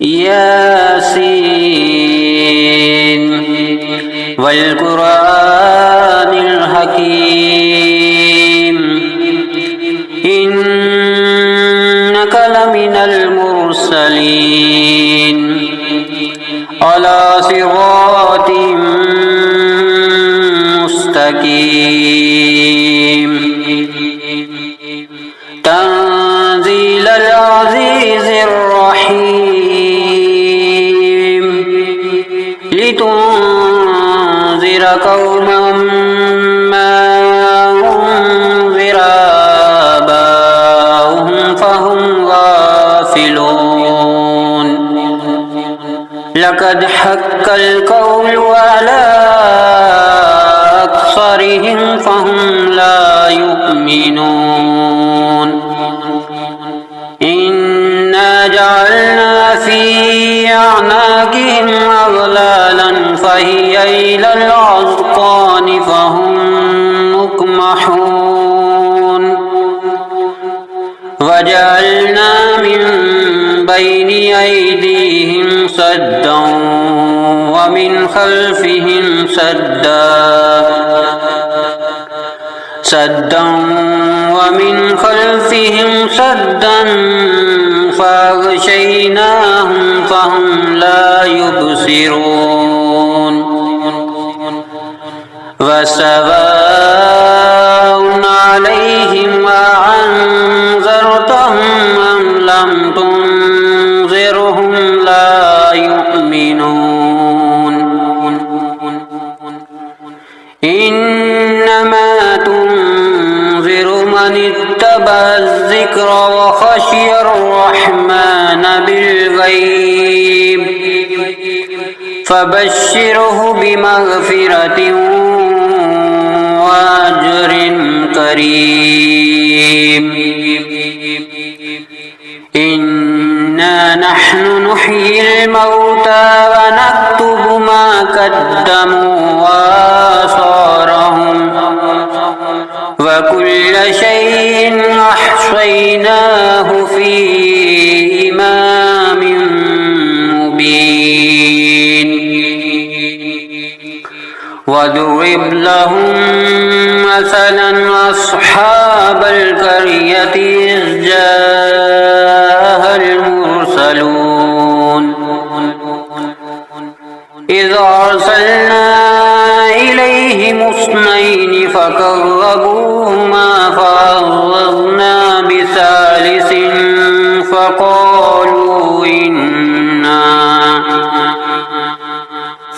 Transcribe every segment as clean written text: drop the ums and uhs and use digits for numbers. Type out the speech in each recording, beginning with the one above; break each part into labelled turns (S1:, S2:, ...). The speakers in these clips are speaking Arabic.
S1: ياسين والقرآن الحكيم إنك لمن المرسلين على صراط مستقيم تنزيل العزيز الرحيم لتنذر قوما ما أنذر آباؤهم فهم غافلون لقد حق القول على أكثرهم فهم لا يؤمنون إنا جعلنا في أعناقهم أغلالا فهي إلى الأذقان فهم مقمحون وجعلنا من بين أيديهم سدا ومن خلفهم سدا ومن خلفهم سدا فأغشيناهم فهم لا يبصرون وسواء عليهم أأنذرتهم أم لم تنذرهم لا يؤمنون إنما تنذر من اتبع الذكر وخشي الرحمن بالغيب فبشره بمغفرة وأجر كريم إنا نحن نحيي الموتى ونكتب ما قدموا وآثارهم وكل شيء أحصيناه في إمام مبين واضرب لهم مثلا أصحاب القرية إذ جاءها المرسلون إذ أرسلنا إليهم اثنين فكذبوهما فعززنا بثالث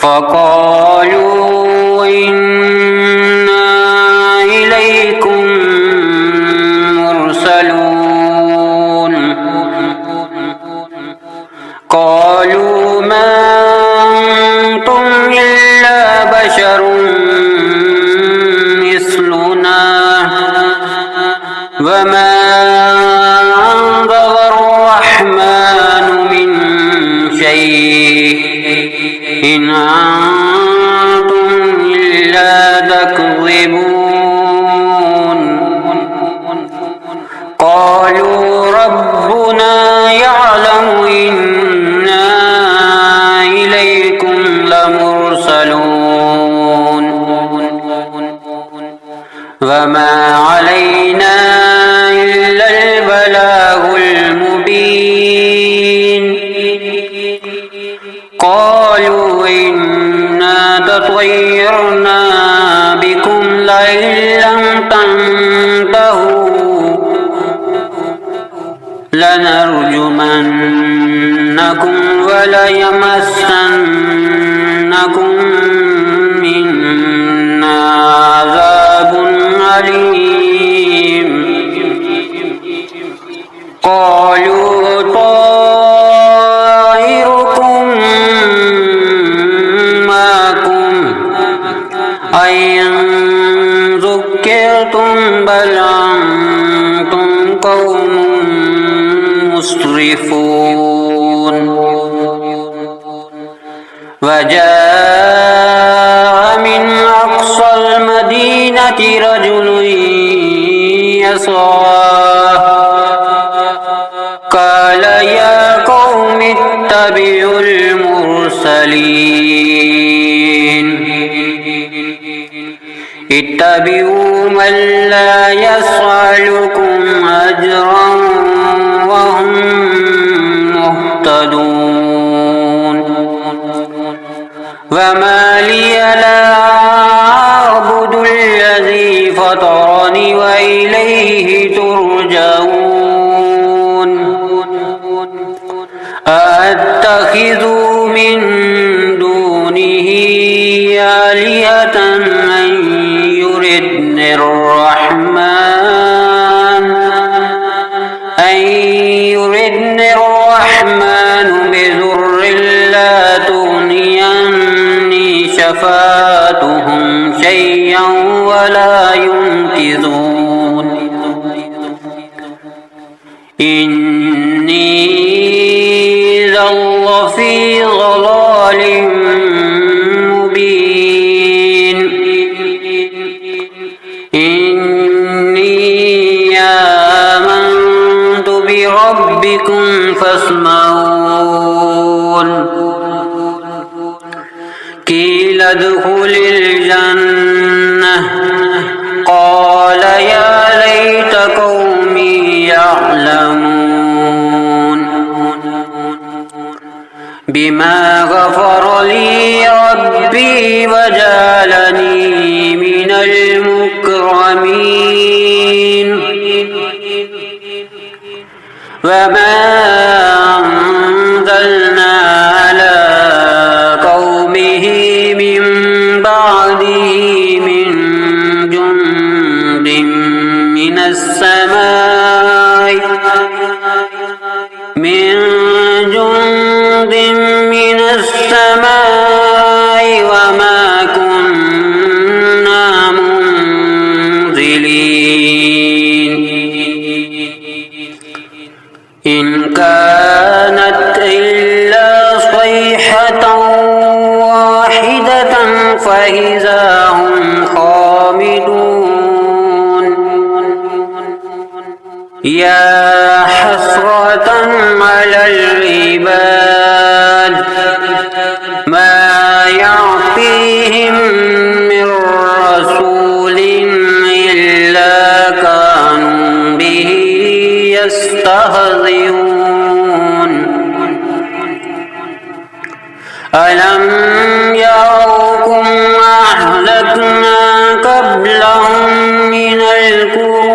S1: فقالوا إنا إليكم مرسلون قالوا ما أنتم إلا بشر مثلنا وما أنزل الرحمن من شيء إن أنتم إلا تكذبون قالوا ربنا يعلم إنا إليكم لمرسلون وما علينا إلا البلاغ المبين قالوا إنا تطيرنا بكم لئن لم تنتهوا لنرجمنكم وليمسنكم منا عذاب أليم قالوا طائركم معكم أئن ذكرتم بل أنتم قوم مسرفون وجاء من أقصى المدينة رجل يسعى قال يا قوم يتبع المرسلين اتبعوا من لا يسألكم أجرا وهم مهتدون وما لي لا أعبد الذي فطرني وإليه ترجعون أأتخذ من دونه آلهة من يردني الرحمن بضر لا تغني عني شفاعتهم شيئا ولا ينقذون إني إذا لفي ضلال مبين إني آمنت بربكم فاسمعون قيل ادخل الجنة قال يا ليت قومي يعلمون بما غفر لي ربي وجعلني من المكرمين وما أنزلنا على قومه من بعده من جند من السماء وما كنا منزلين إن كانت إلا صيحة واحدة فإذا هم خامدون يا حسرة على العباد ما يعطيهم من رسول إلا كانوا به يستهزئون ألم يروا أهلكنا قبلهم من القرون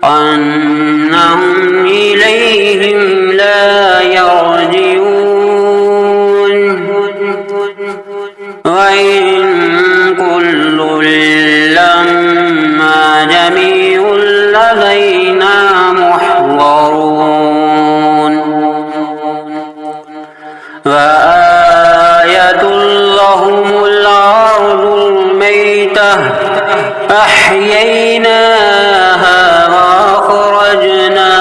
S1: أنهم إليهم لا يرجعون وإن كل لما جميع لدينا محضرون وآية لهم الأرض الميتة أحييناها وأخرجنا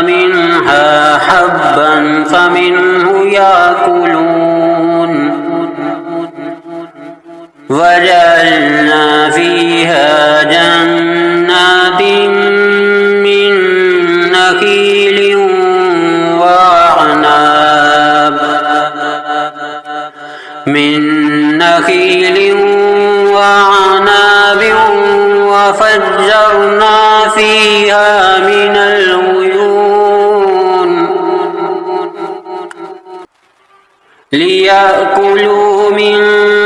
S1: منها حبا فمنه يأكلون وجعلنا فيها جنات من نخيل وعناب وفجرنا فيها من العيون ليأكلوا من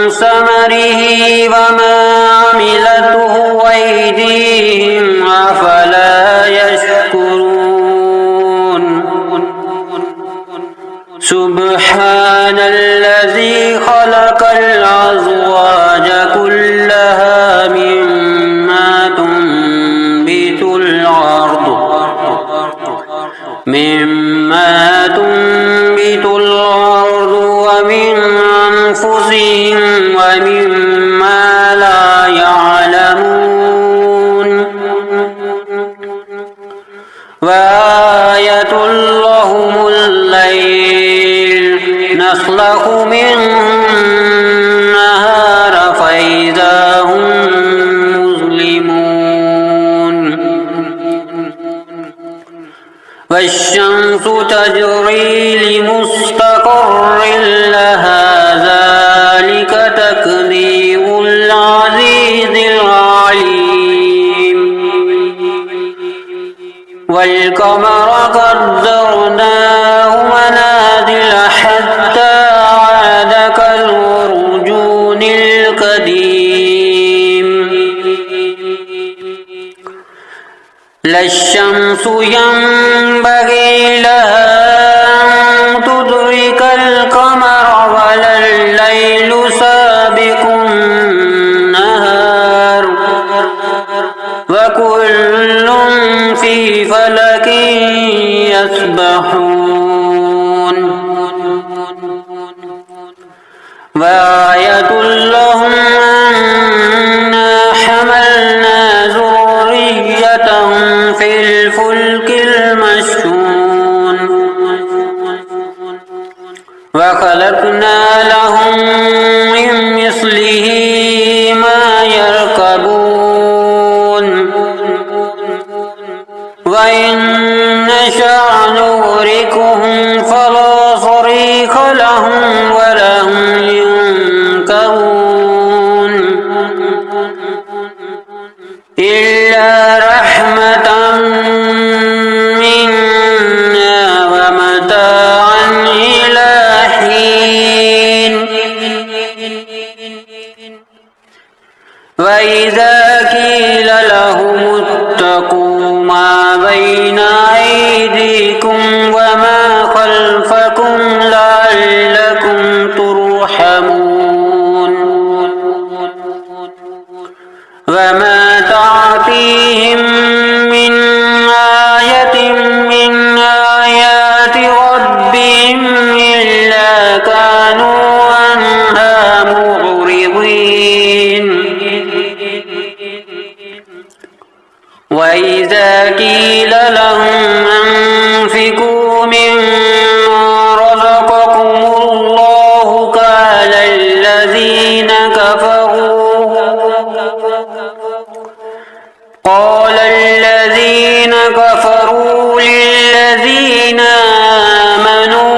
S1: ثمره وما عملته أيديهم أفلا يشكرون سبحان الذي خلق الأزواج كلها مما تنبت الأرض ومن أنفسهم ومما لا يعلمون وآية لهم الليل نسلخ منه النهار فإذا هم مظلمون تجري لمستقر لها ذلك تقدير العزيز العليم والقمر قدرناه منازل حتى عاد كالعرجون القديم لا الشمس ينبغي لها أن تدرك القمر ولا الليل سابق النهار وكل في فلك يسبحون وآية لهم أنا حملنا ذريتهم في الفلك المشحون وخلقنا لهم من مثله ما يركبون وإن نشأ نغرقهم فلا صريخ لهم ولا هم ينكرون إلا رحمة منا ومتاعا إلى حين وإذا قيل لهم اتقوا ما بين أيديكم وما خلفكم لعلكم ترحمون وما تعطيهم من آية من آيات ربهم إلا كانوا عنها معرضين وإذا قيل لهم أنفقوا مما رزقكم الله قال الذين كفروا للذين آمنوا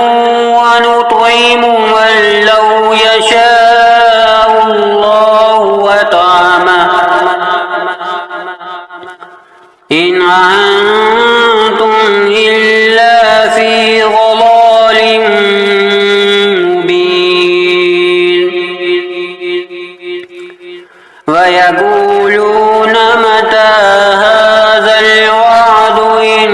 S1: ونطعم من لو يشاء الله وطعمه إن أنتم إلا في ضلال مبين ويقولون متى هذا الوعد إن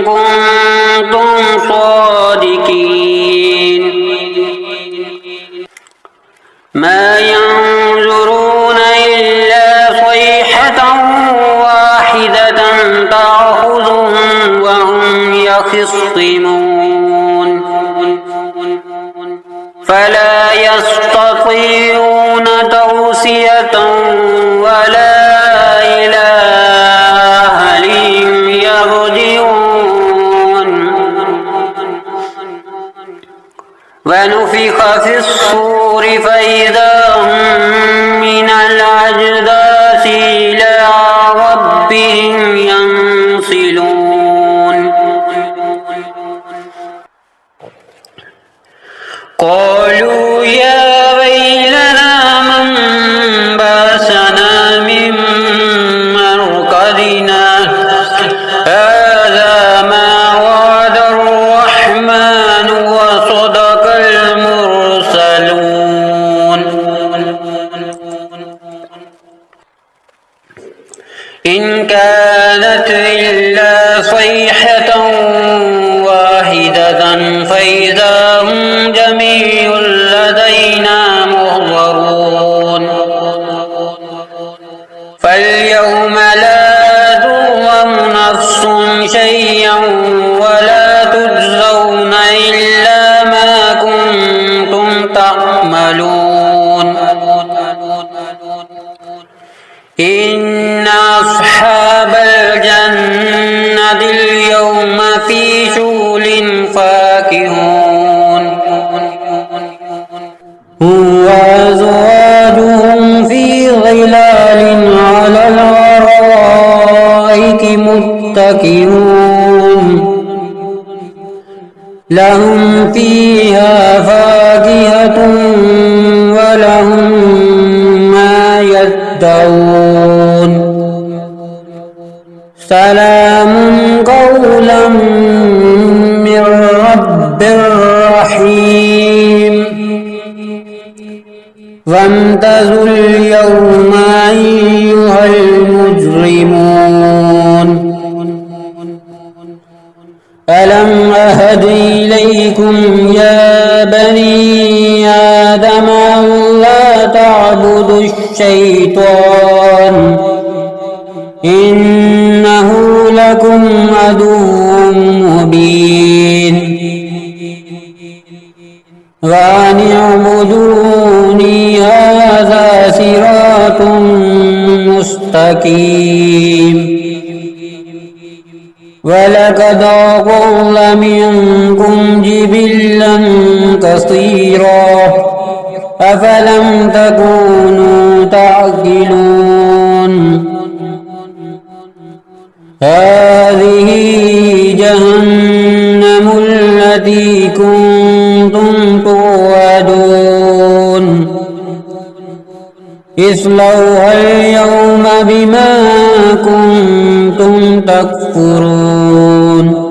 S1: كنتم صادقين ما ينظرون إلا صيحة واحدة تأخذهم وهم يخصمون فلا يستطيعون توصية ولا إلى أهلهم يرجعون ونفخ في الصور فإذا هم من الأجداث إلى ربهم ينسلون قالوا يا ويلنا من بعثنا من مرقدنا هذا ما وعد الرحمن وصدق المرسلون إن كانت إلا صيحة واحدة فإذا هم جميع لدينا محضرون فاليوم لا تظلم نفس شيئا ولا تجزون إلا ما كنتم تعملون إن أصحاب الجنة اليوم في شغل فاكهون وأزواجهم في ظلال على الأرائك متكئون لهم فيها فاكهة ولهم ما يدعون سلام قولا من رب رحيم وامتازوا اليوم أيها المجرمون ألم أهد إليكم يا بني آدم ألا تعبدوا الشيطان إنه لكم عدو مبين وأن اعبدوني هذا صراط مستقيم ولقد أضل منكم جبلا كثيرا أفلم تكونوا تعقلون هذه جهنم التي كنتم توعدون اصلوها اليوم بما كنتم تكفرون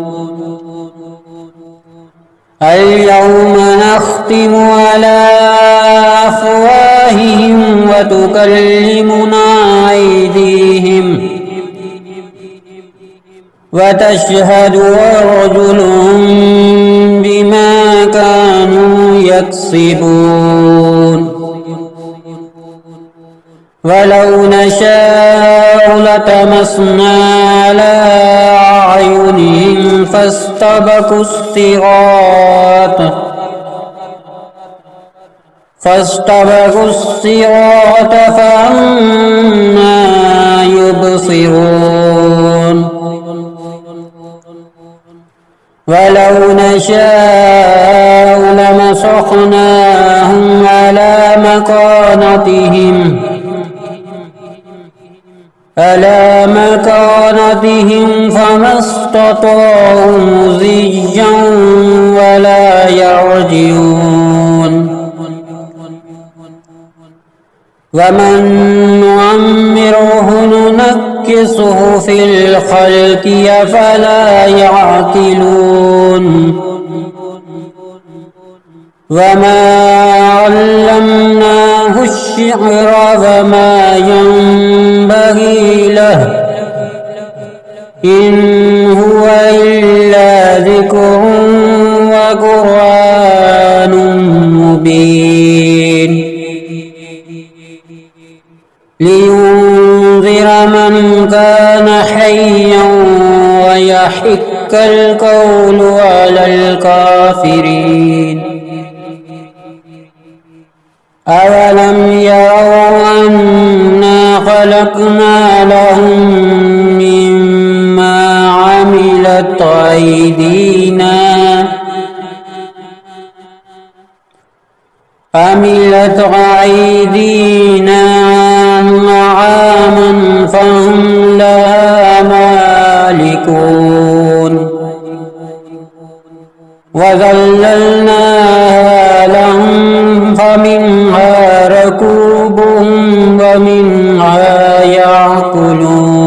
S1: اليوم نختم على أفواههم وتكلمنا أيديهم وتشهد أرجلهم بما كانوا يكسبون ولو نشاء لطمسنا على أعينهم فاستبقوا الصراط فأنى يبصرون ولو نشاء لمسخناهم على مكانتهم فما استطاعوا مضيا ولا يرجعون ومن نعمره ننكسه في الخلق أفلا يعقلون وما علمناه الشعر وما ينبغي له إن هو إلا ذكر وقرآن مبين لينذر من كان حيا ويحق القول على الكافرين أولم يروا أنا خلقنا لهم مما عملت أيدينا نعاما فهم لها مالكون وذللناها لهم فمنها ركوبهم ومنها يأكلون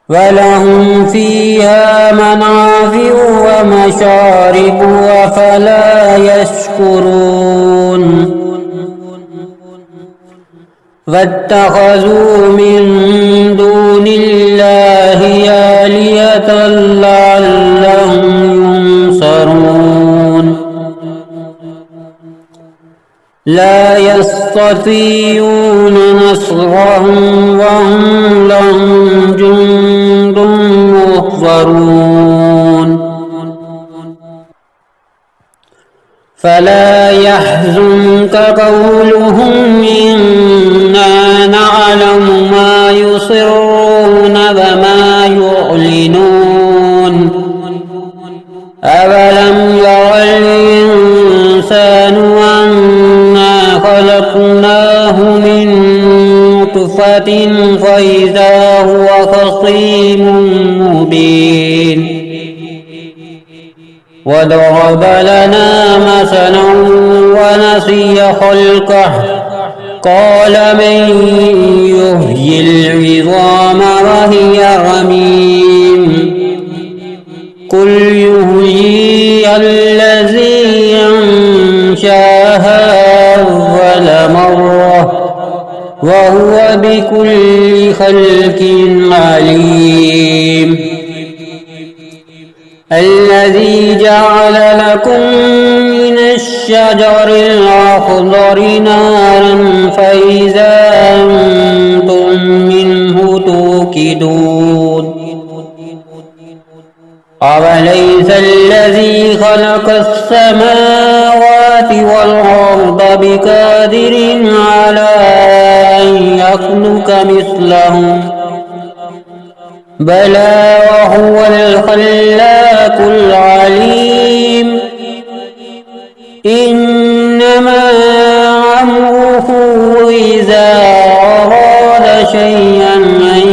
S1: ولهم فيها منافع ومشارب أفلا يشكرون واتخذوا من دون الله آلهة لعلهم ينصرون لا يستطيعون نصرهم وهم لهم جند محضرون فلا يحزنك قولهم إنا نعلم ما يصرون وما يعلنون أولم ير الإنسان أنا خلقناه من نطفة فإذا هو خصيم مبين وضرب لنا مثلا ونسي خلقه قال من يحيي العظام وهي رميم قل يحييها الذي أنشاها أول مرة وهو بكل خلق عليم الذي جعل لكم من الشجر الأخضر نارا فإذا أنتم منه توقدون أوليس الذي خلق السماوات والأرض بقادر على أن يخلق مثلهم بلى وهو الخلاق العليم إنما أمره إذا أراد شيئا أن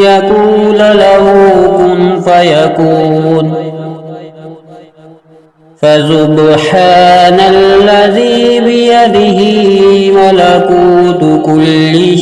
S1: يقول له كن فيكون فسبحان الذي بيده ملكوت كل